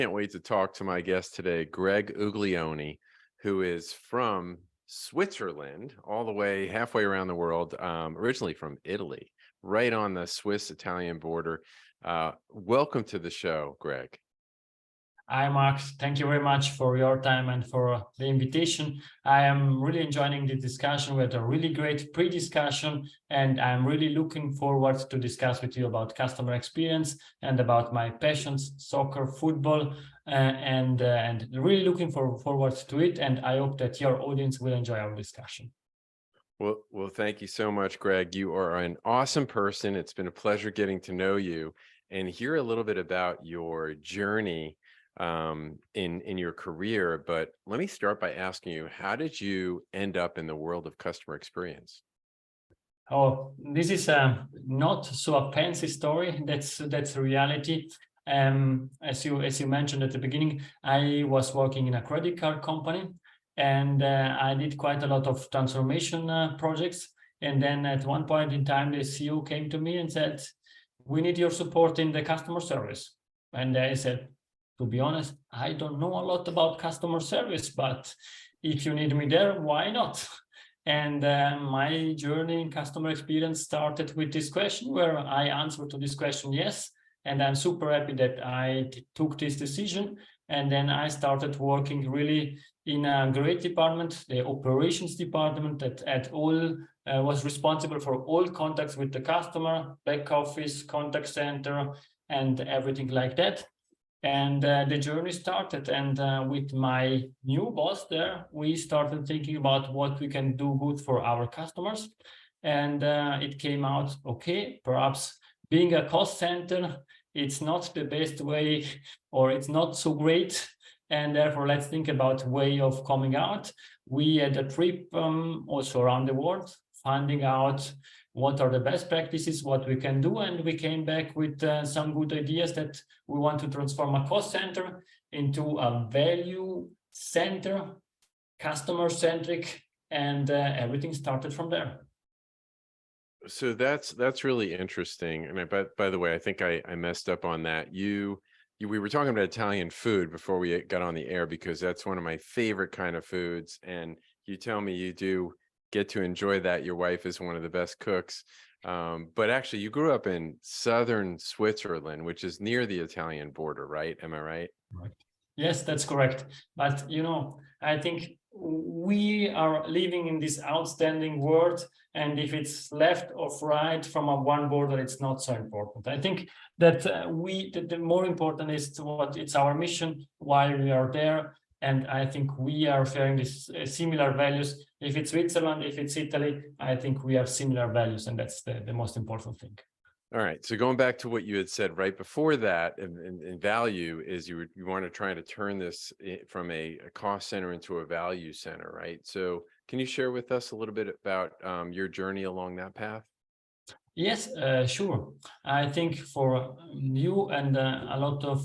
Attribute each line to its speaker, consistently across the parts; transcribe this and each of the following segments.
Speaker 1: Can't wait to talk to my guest today, Greg Uglioni, who is from Switzerland, all the way halfway around the world, originally from Italy, right on the Swiss-Italian border. Welcome to the show, Greg.
Speaker 2: Hi, Max. Thank you very much for your time and for the invitation. I am really enjoying the discussion. We had a really great pre-discussion, and I'm really looking forward to discuss with you about customer experience and about my passions, soccer, football, and really looking forward to it. And I hope that your audience will enjoy our discussion.
Speaker 1: Well, thank you so much, Greg. You are an awesome person. It's been a pleasure getting to know you and hear a little bit about your journey in your career. But let me start by asking you, how did you end up in the world of customer experience?
Speaker 2: Oh, this is not so a fancy story. That's a reality. As you mentioned at the beginning, I was working in a credit card company, and I did quite a lot of transformation projects. And then at one point in time, the CEO came to me and said, "We need your support in the customer service." And I said, to be honest, I don't know a lot about customer service, but if you need me there, why not? And my journey in customer experience started with this question, where I answered to this question, yes. And I'm super happy that I took this decision. And then I started working really in a great department, the operations department, that at all was responsible for all contacts with the customer, back office, contact center, and everything like that. And the journey started, and with my new boss there, we started thinking about what we can do good for our customers. And it came out, okay, perhaps being a cost center, it's not the best way, or it's not so great. And therefore, let's think about way of coming out. We had a trip also around the world, finding out what are the best practices, what we can do. And we came back with some good ideas that we want to transform a cost center into a value center, customer-centric, and everything started from there.
Speaker 1: So that's really interesting. And by the way, I think I messed up on that. We were talking about Italian food before we got on the air, because that's one of my favorite kind of foods. And you tell me you do get to enjoy that. Your wife is one of the best cooks. But actually, you grew up in southern Switzerland, which is near the Italian border, right? Am I right?
Speaker 2: Right. Yes, that's correct. But, I think we are living in this outstanding world. And if it's left or right from one border, it's not so important. I think that the more important is what it's our mission, why we are there. And I think we are sharing these similar values. If it's Switzerland, if it's Italy, I think we have similar values, and that's the most important thing.
Speaker 1: All right. So going back to what you had said right before that, and value is you want to try to turn this from a cost center into a value center, right? So can you share with us a little bit about your journey along that path?
Speaker 2: Yes, sure. I think for you and a lot of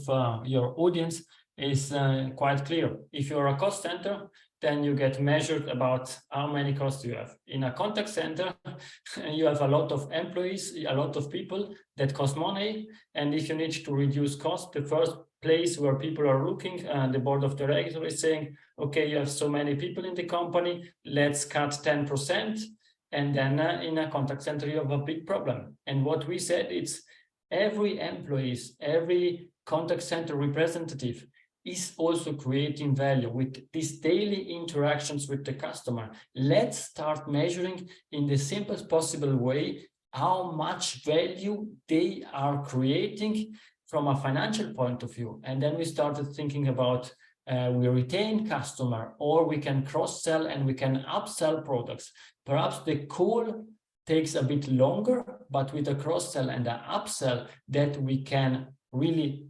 Speaker 2: your audience is quite clear. If you're a cost center, then you get measured about how many costs you have. In a contact center, you have a lot of employees, a lot of people that cost money. And if you need to reduce cost, the first place where people are looking, the board of directors is saying, okay, you have so many people in the company, let's cut 10%. And then in a contact center, you have a big problem. And what we said, it's every employee, every contact center representative is also creating value with these daily interactions with the customer. Let's start measuring in the simplest possible way how much value they are creating from a financial point of view. And then we started thinking about we retain customer, or we can cross-sell and we can upsell products. Perhaps the call takes a bit longer, but with a cross-sell and an upsell that we can really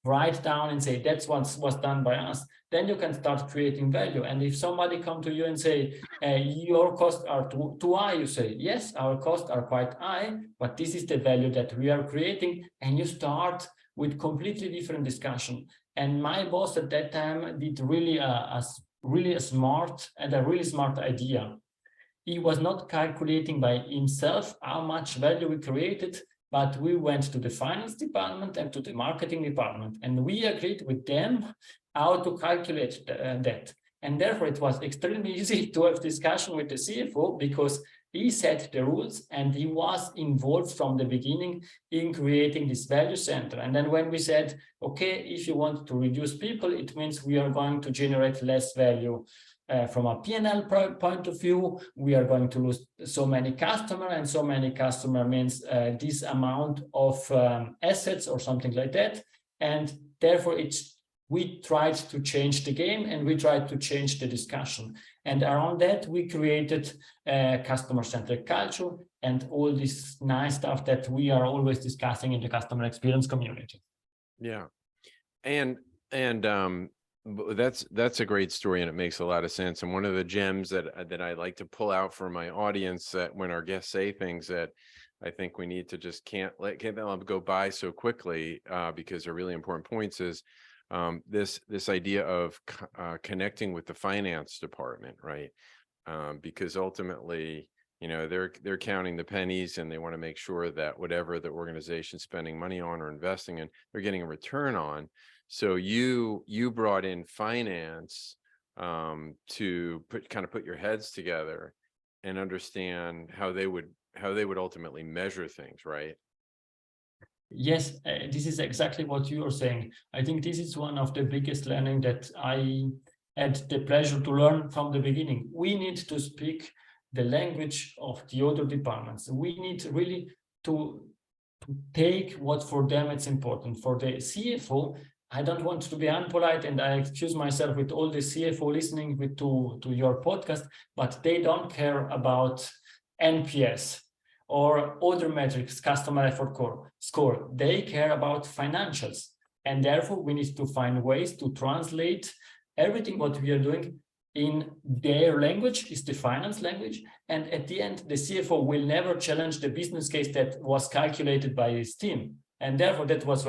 Speaker 2: write down and say that's what was done by us, then you can start creating value. And if somebody come to you and say your costs are too high, you say yes, our costs are quite high, but this is the value that we are creating. And you start with completely different discussion. And my boss at that time did really a smart idea. He was not calculating by himself how much value we created, but we went to the finance department and to the marketing department, and we agreed with them how to calculate that. And therefore, it was extremely easy to have discussion with the CFO because he set the rules and he was involved from the beginning in creating this value center. And then when we said, okay, if you want to reduce people, it means we are going to generate less value. From a P&L point of view, we are going to lose so many customers, and so many customer means this amount of assets or something like that. And therefore, we tried to change the game and we tried to change the discussion. And around that, we created a customer-centric culture and all this nice stuff that we are always discussing in the customer experience community.
Speaker 1: Yeah. And that's a great story, and it makes a lot of sense. And one of the gems that I like to pull out for my audience, that when our guests say things that I think we need to just can't let them go by so quickly because they're really important points, is this idea of connecting with the finance department, right? Because ultimately, you know, they're counting the pennies and they want to make sure that whatever the organization's spending money on or investing in, they're getting a return on. So you brought in finance to put your heads together and understand how they would ultimately measure things, right?
Speaker 2: Yes, this is exactly what you are saying. I think this is one of the biggest learning that I had the pleasure to learn from the beginning. We need to speak the language of the other departments. We need really to take what for them it's important. For the CFO, I don't want to be unpolite, and I excuse myself with all the CFO listening to your podcast, but they don't care about NPS or other metrics, customer effort score. They care about financials. And therefore, we need to find ways to translate everything what we are doing in their language, is the finance language. And at the end, the CFO will never challenge the business case that was calculated by his team. And therefore, that was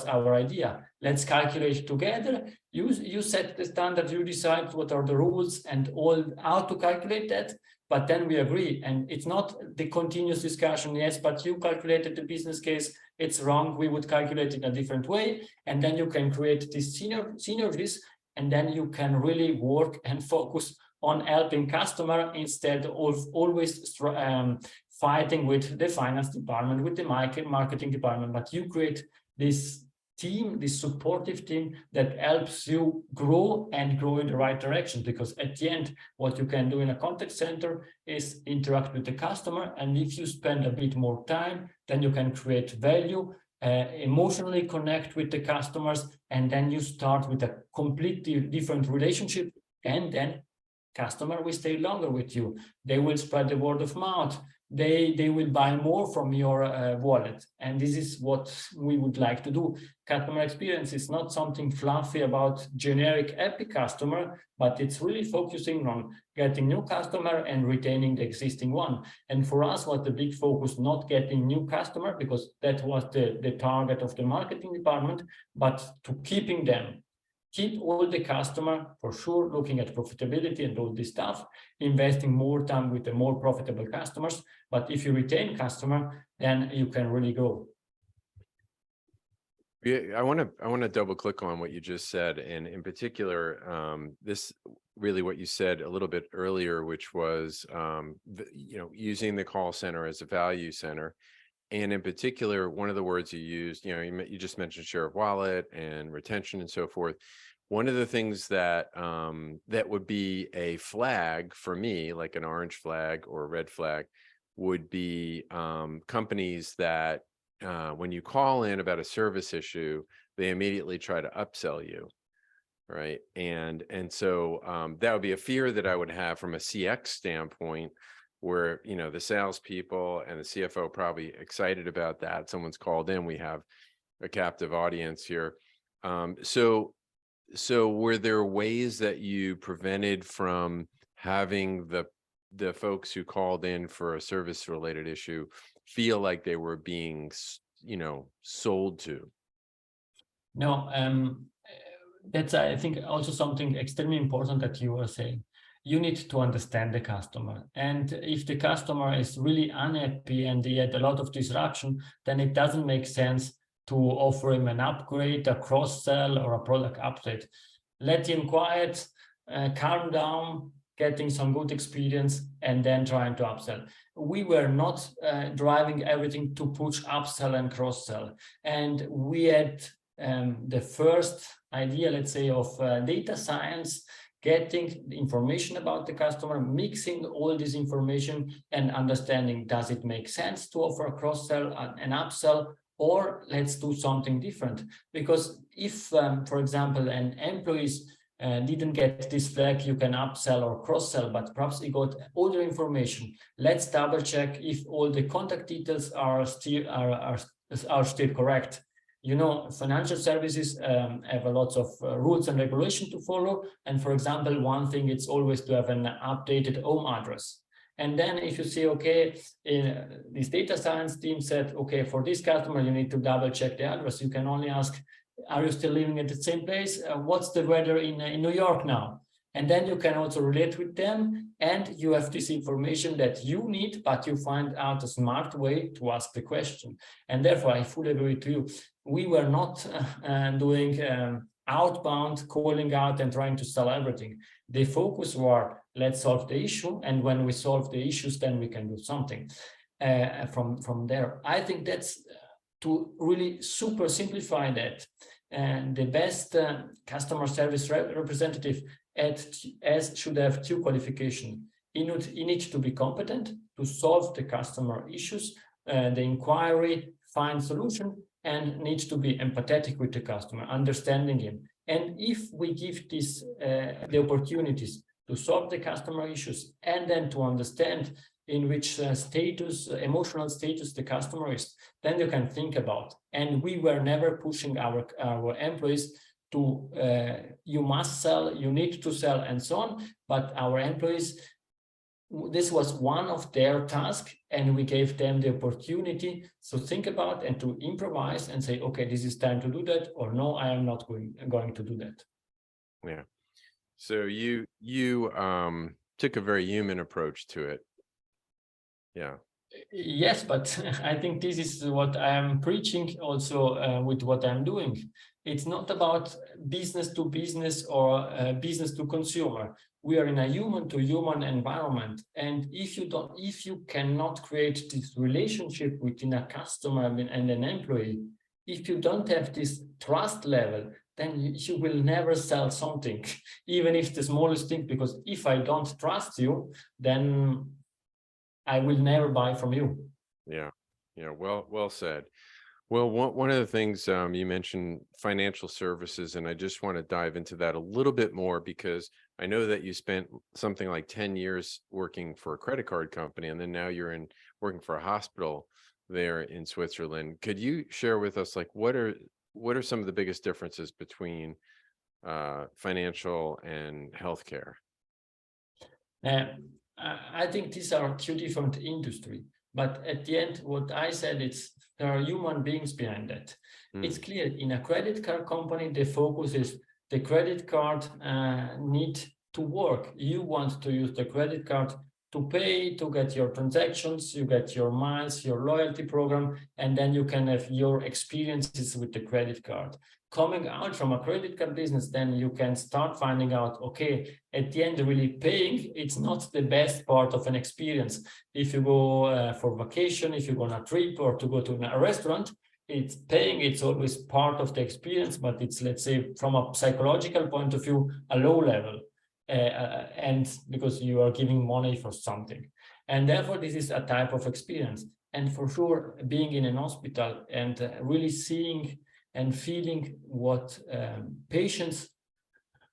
Speaker 2: our idea. Let's calculate together. You set the standard, you decide what are the rules and all how to calculate that. But then we agree, and it's not the continuous discussion. Yes, but you calculated the business case, it's wrong. We would calculate it in a different way. And then you can create these synergies, and then you can really work and focus on helping customer instead of always fighting with the finance department, with the marketing department. But you create this team, this supportive team that helps you grow and grow in the right direction. Because at the end, what you can do in a contact center is interact with the customer. And if you spend a bit more time, then you can create value, emotionally connect with the customers, and then you start with a completely different relationship. And then customer will stay longer with you. They will spread the word of mouth. They will buy more from your wallet. And this is what we would like to do. Customer experience is not something fluffy about generic happy customer, but it's really focusing on getting new customer and retaining the existing one. And for us, was the big focus, not getting new customer, because that was the target of the marketing department, but to keeping them. Keep all the customer, for sure, looking at profitability and all this stuff, investing more time with the more profitable customers. But if you retain customer, then you can really grow.
Speaker 1: Yeah, I want to double click on what you just said, and in particular, this really what you said a little bit earlier, which was using the call center as a value center. And in particular, one of the words you used, you just mentioned share of wallet and retention and so forth. One of the things that that would be a flag for me, like an orange flag or a red flag, would be companies that when you call in about a service issue, they immediately try to upsell you, right? And so that would be a fear that I would have from a CX standpoint, where the salespeople and the CFO probably excited about that. Someone's called in. We have a captive audience here. So were there ways that you prevented from having the folks who called in for a service related issue feel like they were being sold to?
Speaker 2: No, that's I think also something extremely important that you were saying. you need to understand the customer. And if the customer is really unhappy and he had a lot of disruption, then it doesn't make sense to offer him an upgrade, a cross-sell, or a product update. Let him quiet, calm down, getting some good experience, and then trying to upsell. We were not driving everything to push upsell and cross-sell. And we had the first idea, let's say, of data science, getting the information about the customer, mixing all this information and understanding, does it make sense to offer a cross-sell and upsell, or let's do something different? Because if, for example, an employee didn't get this flag, you can upsell or cross-sell, but perhaps he got all the information. Let's double check if all the contact details are still correct. You know, financial services have a lot of rules and regulation to follow. And for example, one thing, it's always to have an updated home address. And then if you say, okay, this data science team said, okay, for this customer, you need to double check the address. You can only ask, are you still living at the same place? What's the weather in New York now? And then you can also relate with them, and you have this information that you need, but you find out a smart way to ask the question. And therefore, I fully agree with you. We were not doing outbound, calling out and trying to sell everything. The focus was, let's solve the issue. And when we solve the issues, then we can do something from there. I think that's, to really super simplify that, and the best customer service representative should have two qualifications. He needs to be competent to solve the customer issues, the inquiry, find solution, and needs to be empathetic with the customer, understanding him. And if we give this the opportunities to solve the customer issues and then to understand in which emotional status the customer is, then you can think about. And we were never pushing our employees to, you must sell, you need to sell, and so on. But our employees, this was one of their tasks, and we gave them the opportunity to think about and to improvise and say, okay, this is time to do that, or no, I am not going to do that.
Speaker 1: Yeah. So you took a very human approach to it. Yeah.
Speaker 2: Yes, but I think this is what I am preaching also with what I'm doing. It's not about business to business or business to consumer. We are in a human to human environment. And if you cannot create this relationship within a customer and an employee, if you don't have this trust level, then you will never sell something, even if the smallest thing, because if I don't trust you, then I will never buy from you.
Speaker 1: Yeah. Yeah. Well said. Well, one of the things you mentioned financial services, and I just want to dive into that a little bit more, because I know that you spent something like 10 years working for a credit card company, and then now you're working for a hospital there in Switzerland. Could you share with us, like, what are some of the biggest differences between financial and healthcare?
Speaker 2: I think these are two different industries, but at the end, what I said, it's there are human beings behind that. It's clear in a credit card company, the focus is the credit card need to work. You want to use the credit card to pay, to get your transactions, you get your miles, your loyalty program, and then you can have your experiences with the credit card. Coming out from a credit card business, then you can start finding out, okay, at the end, really paying, it's not the best part of an experience. If you go for vacation, if you go on a trip or to go to a restaurant, it's paying, it's always part of the experience, but it's, let's say, from a psychological point of view, a low level. And because you are giving money for something. And therefore, this is a type of experience. And for sure, being in an hospital and really seeing and feeling what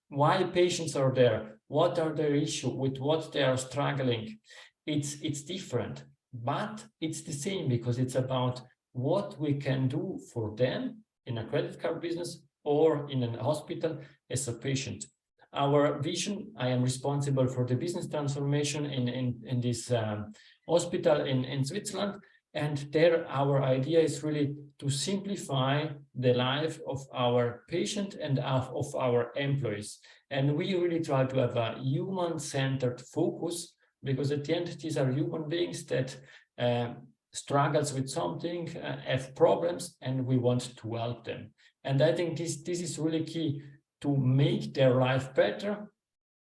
Speaker 2: why patients are there, what are their issues, with what they are struggling, it's different, but it's the same, because it's about what we can do for them in a credit card business or in a hospital as a patient. Our vision, I am responsible for the business transformation in this hospital in Switzerland. And there, our idea is really to simplify the life of our patient and of our employees. And we really try to have a human-centered focus, because at the end, these are human beings that struggles with something, have problems, and we want to help them. And I think this is really key to make their life better.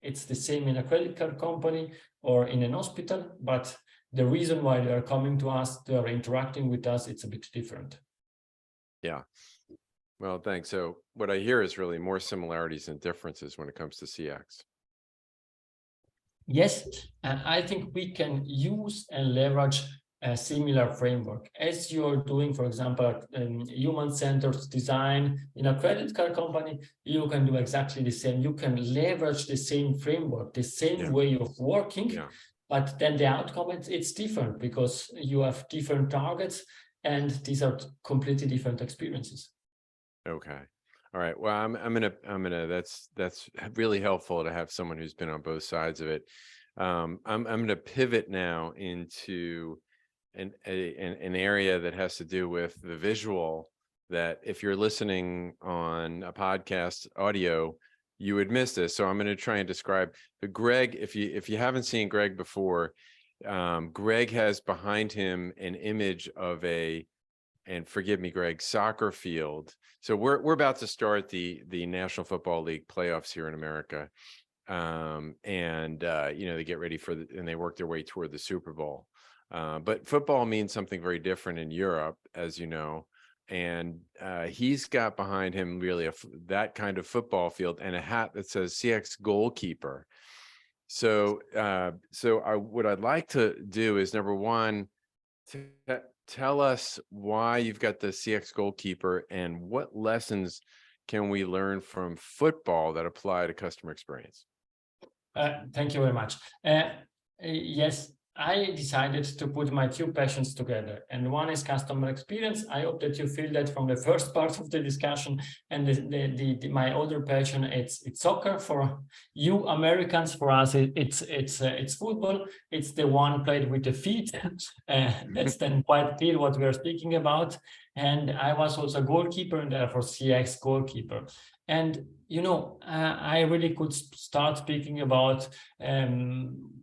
Speaker 2: It's the same in a credit card company or in an hospital, but the reason why they are coming to us, they are interacting with us, it's a bit different.
Speaker 1: Yeah. Well, thanks. So what I hear is really more similarities than differences when it comes to CX.
Speaker 2: Yes, and I think we can use and leverage a similar framework as you're doing, for example, human-centered design in a credit card company. You can do exactly the same. You can leverage the same framework, the same way of working, but then the outcome, it's different because you have different targets and these are completely different experiences.
Speaker 1: Okay. All right. Well, I'm gonna. That's really helpful to have someone who's been on both sides of it. I'm gonna pivot now into an area that has to do with the visual. That if you're listening on a podcast audio, you would miss this. So I'm going to try and describe the Greg. If you haven't seen Greg before, Greg has behind him an image of and forgive me, Greg, soccer field. So we're about to start the National Football League playoffs here in America, and they get ready and they work their way toward the Super Bowl. But football means something very different in Europe, as you know, and he's got behind him really that kind of football field and a hat that says CX goalkeeper. So what I'd like to do is, number one, tell us why you've got the CX goalkeeper and what lessons can we learn from football that apply to customer experience.
Speaker 2: Thank you very much. Yes, I decided to put my two passions together, and one is customer experience. I hope that you feel that from the first part of the discussion. And my other passion, it's soccer. For you Americans, for us, it's football. It's the one played with the feet. That's then quite clear what we are speaking about. And I was also a goalkeeper, and therefore CX goalkeeper. And I really could start speaking about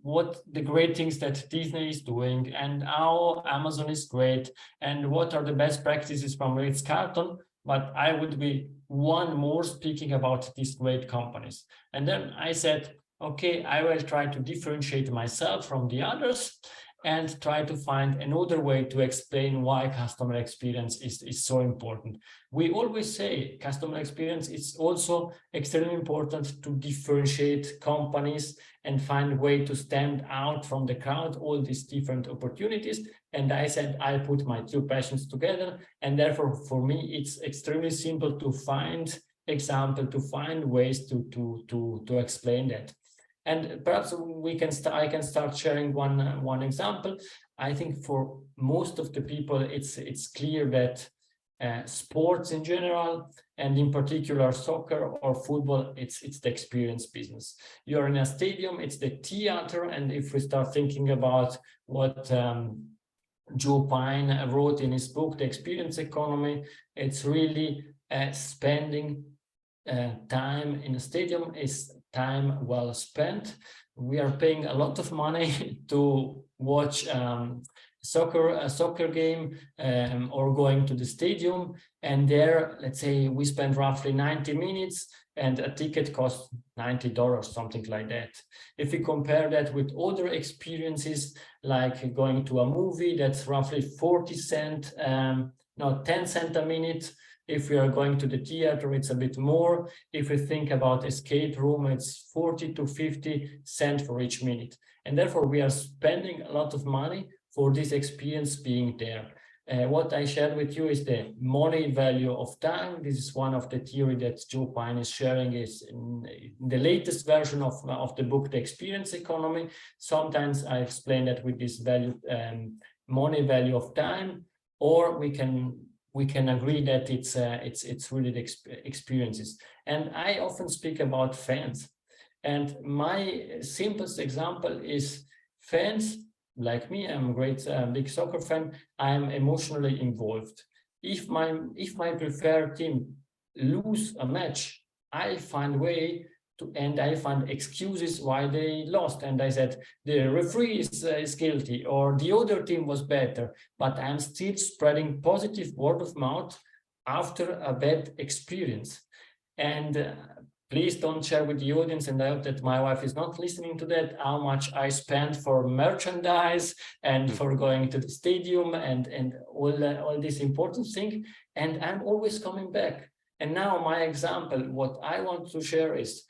Speaker 2: what the great things that Disney is doing and how Amazon is great and what are the best practices from Ritz-Carlton. But I would be one more speaking about these great companies. And then I said, okay, I will try to differentiate myself from the others and try to find another way to explain why customer experience is so important. We always say customer experience is also extremely important to differentiate companies and find a way to stand out from the crowd, all these different opportunities. And I said, I put my two passions together. And therefore, for me, it's extremely simple to find example, to find ways to explain that. And perhaps I can start sharing one example. I think for most of the people, it's clear that sports in general, and in particular soccer or football, it's the experience business. You're in a stadium, it's the theater, and if we start thinking about what Joe Pine wrote in his book, The Experience Economy, it's really spending time in a stadium is time well spent. We are paying a lot of money to watch a soccer game or going to the stadium, and there, let's say, we spend roughly 90 minutes and a ticket costs $90, something like that. If we compare that with other experiences, like going to a movie, that's roughly 40 cents, 10 cents a minute. If we are going to the theater, it's a bit more. If we think about escape room, it's 40 to 50 cents for each minute. And therefore, we are spending a lot of money for this experience being there. What I shared with you is the money value of time. This is one of the theory that Joe Pine is sharing, is in the latest version of the book, The Experience Economy. Sometimes I explain that with this value, money value of time, or we can agree that it's really the experiences. And I often speak about fans. And my simplest example is fans like me, I'm a great big soccer fan. I'm emotionally involved. If my preferred team lose a match, I find way to, and I find excuses why they lost. And I said the referee is guilty, or the other team was better. But I'm still spreading positive word of mouth after a bad experience. And please don't share with the audience, and I hope that my wife is not listening to that, how much I spend for merchandise and for going to the stadium and all these important things. And I'm always coming back. And now my example, what I want to share is,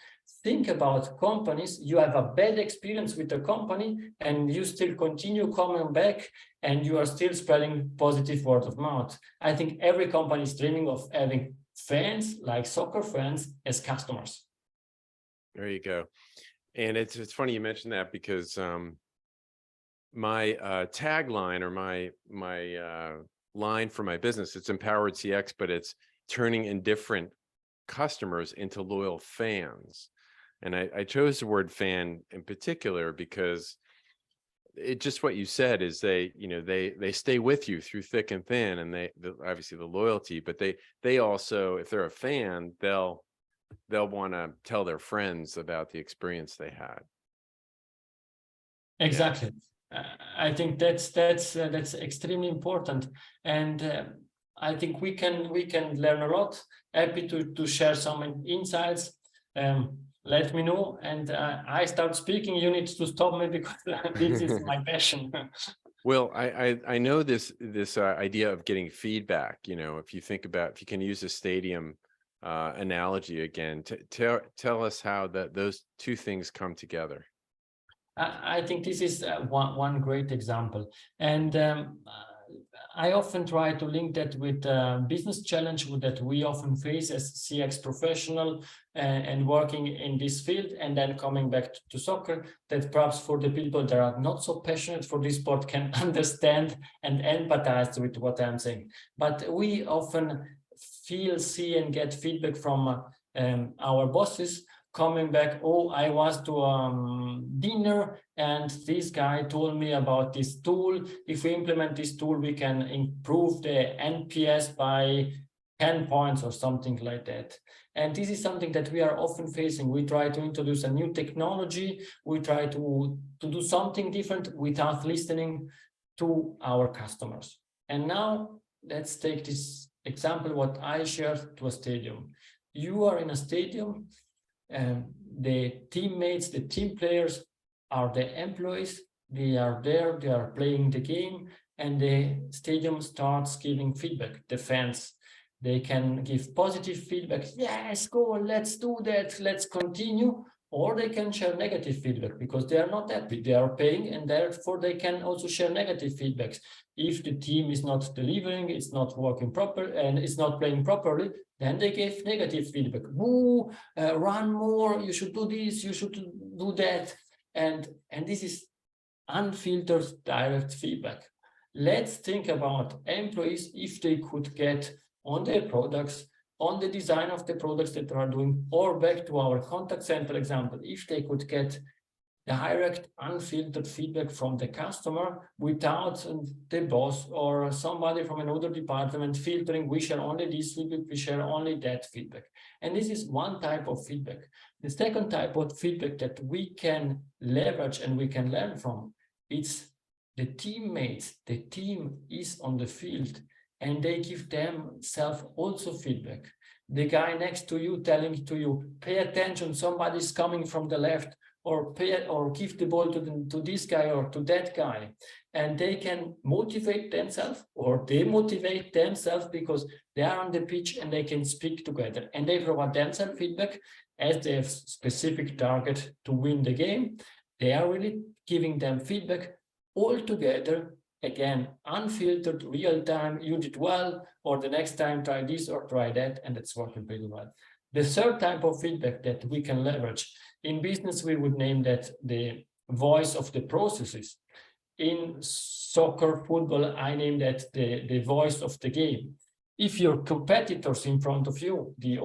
Speaker 2: think about companies. You have a bad experience with the company and you still continue coming back and you are still spreading positive word of mouth. I think every company is dreaming of having fans, like soccer fans, as customers.
Speaker 1: There you go. And it's funny you mentioned that, because my tagline, or my line for my business, it's Empowered CX, but it's turning indifferent customers into loyal fans. And I chose the word fan in particular because it just, what you said is, they stay with you through thick and thin, and obviously the loyalty, but they also, if they're a fan, they'll want to tell their friends about the experience they had.
Speaker 2: Exactly. I think that's extremely important, and I think we can learn a lot. Happy to share some insights. Let me know, and I start speaking. You need to stop me, because this is my passion.
Speaker 1: Well, I know this idea of getting feedback. If you can use a stadium analogy again, tell us how those two things come together.
Speaker 2: I think this is one great example, and I often try to link that with business challenge that we often face as CX professional and working in this field, and then coming back to soccer, that perhaps for the people that are not so passionate for this sport can understand and empathize with what I'm saying. But we often see and get feedback from our bosses coming back. Oh, I was to dinner and this guy told me about this tool. If we implement this tool, we can improve the NPS by 10 points or something like that. And this is something that we are often facing. We try to introduce a new technology. We try to do something different without listening to our customers. And now let's take this example, what I shared, to a stadium. You are in a stadium, and the teammates, the team players are the employees. They are there, they are playing the game, and the stadium starts giving feedback. The fans, they can give positive feedback. Yes, go, let's do that, let's continue. Or they can share negative feedback because they are not happy. They are paying, and therefore they can also share negative feedbacks. If the team is not delivering, it's not working properly, and it's not playing properly, then they give negative feedback. Woo, run more, you should do this, you should do that. And this is unfiltered direct feedback. Let's think about employees, if they could get on their products, on the design of the products that they are doing, or back to our contact center example, if they could get direct, unfiltered feedback from the customer without the boss or somebody from another department filtering, we share only this feedback, we share only that feedback. And this is one type of feedback. The second type of feedback that we can leverage and we can learn from, it's the teammates. The team is on the field and they give themselves also feedback. The guy next to you telling to you, pay attention, somebody's coming from the left, or give the ball to this guy or to that guy. And they can motivate themselves or demotivate themselves because they are on the pitch and they can speak together. And they provide themselves feedback as they have specific target to win the game. They are really giving them feedback all together. Again, unfiltered, real time, you did well, or the next time try this or try that, and it's working pretty well. The third type of feedback that we can leverage, in business, we would name that the voice of the processes. In soccer, football, I name that the voice of the game. If your competitors in front of you, the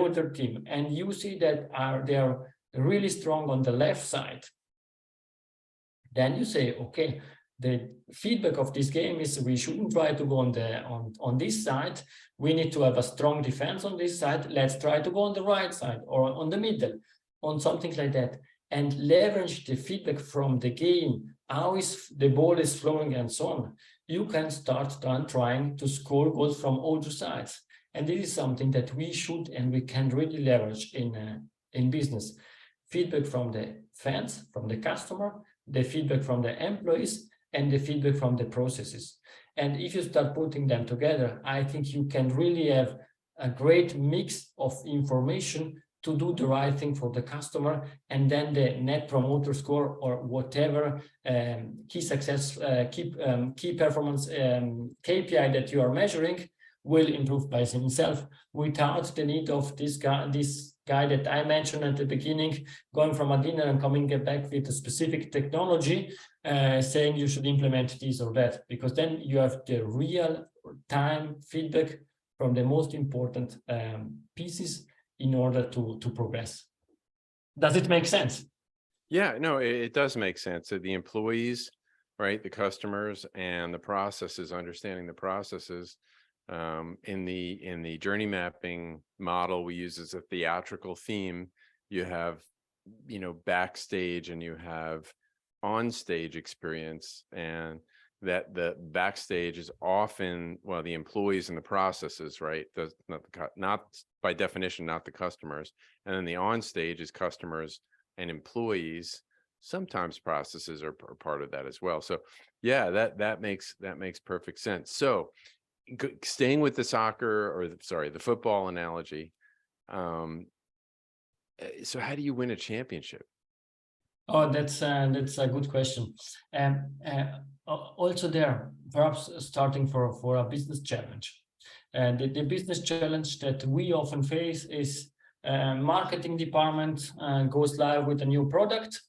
Speaker 2: other team, and you see that they are really strong on the left side, Then you say, okay, the feedback of this game is we shouldn't try to go on this side. We need to have a strong defense on this side. Let's try to go on the right side or on the middle, on something like that, and leverage the feedback from the game. How is the ball is flowing and so on. You can start trying to score goals from all the sides. And this is something that we should and we can really leverage in business. Feedback from the fans, from the customer, the feedback from the employees, and the feedback from the processes. And if you start putting them together, I think you can really have a great mix of information to do the right thing for the customer, and then the net promoter score or whatever key performance KPI that you are measuring will improve by himself without the need of this guy that I mentioned at the beginning, going from a dinner and coming back with a specific technology, saying you should implement this or that, because then you have the real time feedback from the most important pieces in order to progress. Does it make sense?
Speaker 1: Yeah, no, it does make sense. So the employees, right, the customers, and the processes, understanding the processes. In the journey mapping model we use as a theatrical theme, you have, backstage and you have on-stage experience, and that the backstage is often, well, the employees and the processes, right? Not by definition, not the customers. And then the on-stage is customers and employees. Sometimes processes are part of that as well. So yeah, that makes perfect sense. So staying with the soccer, or the football analogy, so how do you win a championship?
Speaker 2: Oh, that's a good question. Also there, perhaps starting for a business challenge. And the business challenge that we often face is marketing department goes live with a new product,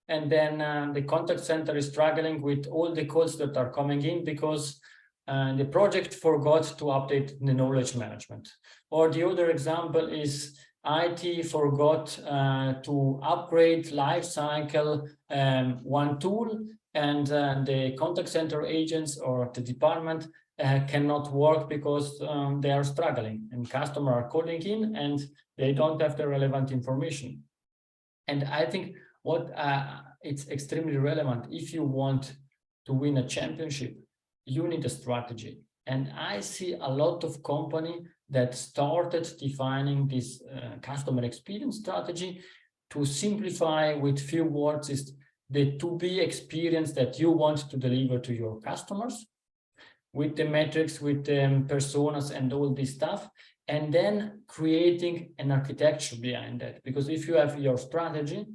Speaker 2: and then the contact center is struggling with all the calls that are coming in because the project forgot to update the knowledge management. Or the other example is IT forgot to upgrade lifecycle one tool, and the contact center agents or the department cannot work because they are struggling, and customers are calling in and they don't have the relevant information. And I think it's extremely relevant. If you want to win a championship, you need a strategy. And I see a lot of companies that started defining this customer experience strategy. To simplify with few words, is the to-be experience that you want to deliver to your customers, with the metrics, with the personas and all this stuff, and then creating an architecture behind that. Because if you have your strategy,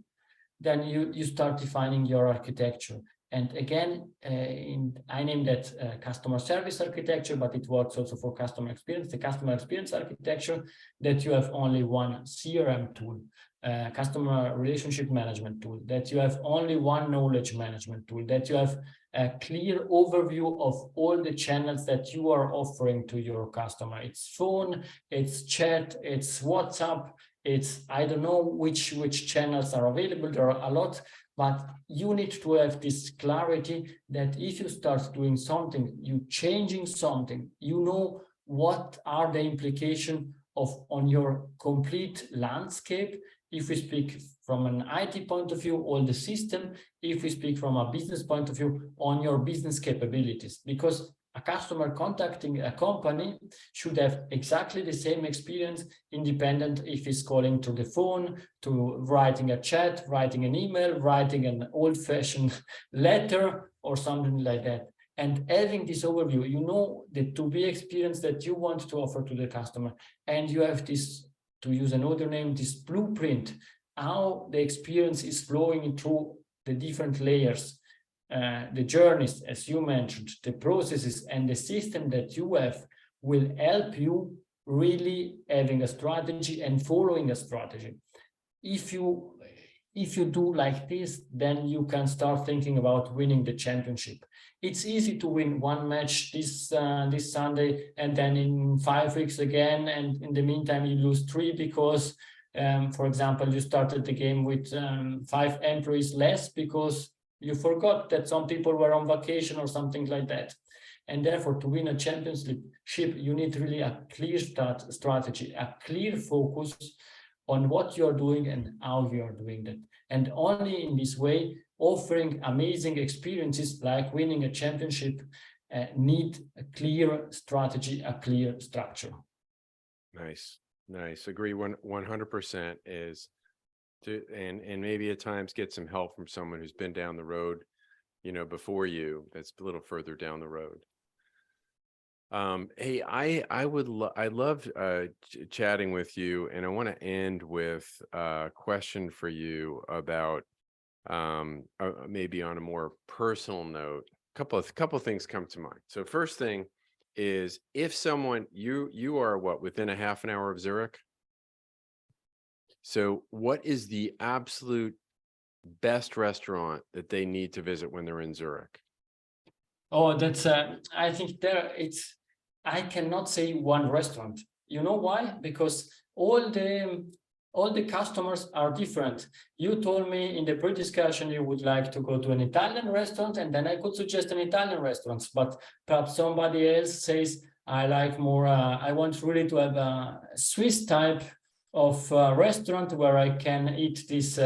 Speaker 2: then you start defining your architecture. And again, I name that customer service architecture, but it works also for customer experience. The customer experience architecture, that you have only one CRM tool, customer relationship management tool, that you have only one knowledge management tool, that you have a clear overview of all the channels that you are offering to your customer. It's phone, it's chat, it's WhatsApp, it's, I don't know which channels are available. There are a lot. But you need to have this clarity that if you start doing something, you changing something, you know what are the implications on your complete landscape. If we speak from an IT point of view, all the system. If we speak from a business point of view, on your business capabilities. Because a customer contacting a company should have exactly the same experience, independent if he's calling to the phone, to writing a chat, writing an email, writing an old-fashioned letter or something like that. And having this overview, you know the to-be experience that you want to offer to the customer. And you have this, to use another name, this blueprint, how the experience is flowing through the different layers. The journeys, as you mentioned, the processes and the system that you have will help you really having a strategy and following a strategy. If you do like this, then you can start thinking about winning the championship. It's easy to win one match this Sunday, and then in 5 weeks again, and in the meantime you lose 3 because, for example, you started the game with 5 employees less because You forgot that some people were on vacation or something like that. And therefore, to win a championship, you need really a clear strategy, a clear focus on what you're doing and how you're doing that. And only in this way, offering amazing experiences like winning a championship need a clear strategy, a clear structure.
Speaker 1: Nice. Agree 100% is to, and maybe at times get some help from someone who's been down the road, before you, that's a little further down the road. Hey, I loved chatting with you, and I want to end with a question for you about maybe on a more personal note. Couple of things come to mind. So first thing is, if someone you are within a half an hour of Zurich. So what is the absolute best restaurant that they need to visit when they're in Zurich?
Speaker 2: Oh, that's I think I cannot say one restaurant. You know why? Because all the customers are different. You told me in the pre-discussion you would like to go to an Italian restaurant, and then I could suggest an Italian restaurant, but perhaps somebody else says, I like more, I want really to have a Swiss type of restaurant where I can eat this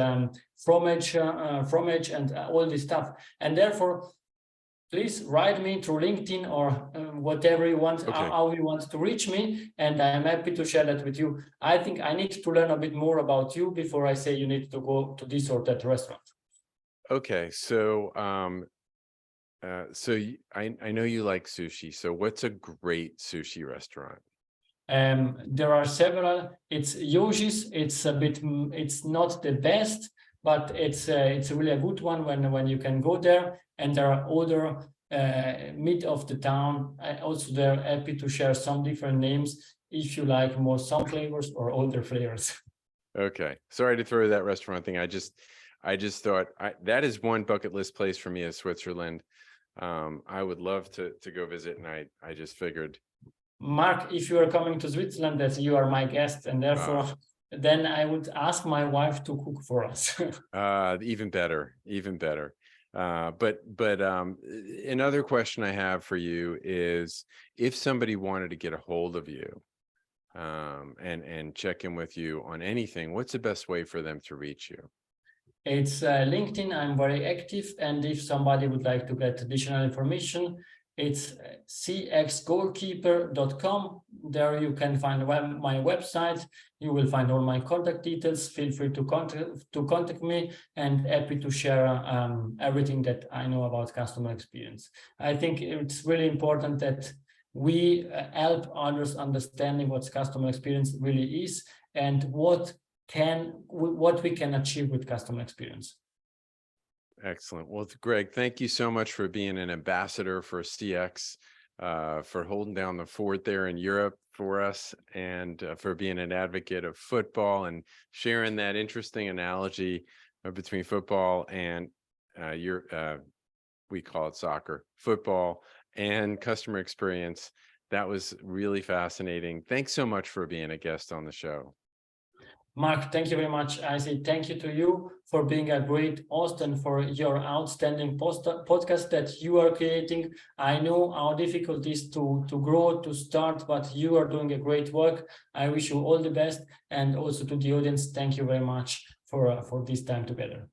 Speaker 2: fromage and all this stuff. And therefore, please write me through LinkedIn or whatever you want,
Speaker 1: Okay.
Speaker 2: how you want to reach me, and I'm happy to share that with you. I think I need to learn a bit more about you before I say you need to go to this or that restaurant.
Speaker 1: Okay, so I know you like sushi. So what's a great sushi restaurant?
Speaker 2: There are several. It's Yoshi's. It's not the best, but it's really a good one when you can go there. And there are other mid of the town. Also, they're happy to share some different names if you like more some flavors or older flavors.
Speaker 1: Okay, sorry to throw that restaurant thing. I just thought that is one bucket list place for me, is Switzerland. I would love to go visit, and I just figured.
Speaker 2: Mark, if you are coming to Switzerland, that you are my guest, and therefore then I would ask my wife to cook for us.
Speaker 1: Even better. But another question I have for you is, if somebody wanted to get a hold of you and check in with you on anything, what's the best way for them to reach you?
Speaker 2: It's LinkedIn. I'm very active, and if somebody would like to get additional information, it's cxgoalkeeper.com. There you can find my website. You will find all my contact details. Feel free to contact me, and happy to share everything that I know about customer experience. I think it's really important that we help others understanding what customer experience really is and what we can achieve with customer experience.
Speaker 1: Excellent. Well, Greg, thank you so much for being an ambassador for CX, for holding down the fort there in Europe for us, and for being an advocate of football and sharing that interesting analogy between football and we call it soccer, football and customer experience. That was really fascinating. Thanks so much for being a guest on the show.
Speaker 2: Mark, thank you very much. I say thank you to you for being a great host and for your outstanding podcast that you are creating. I know how difficult it is to grow, to start, but you are doing a great work. I wish you all the best. And also to the audience, thank you very much for this time together.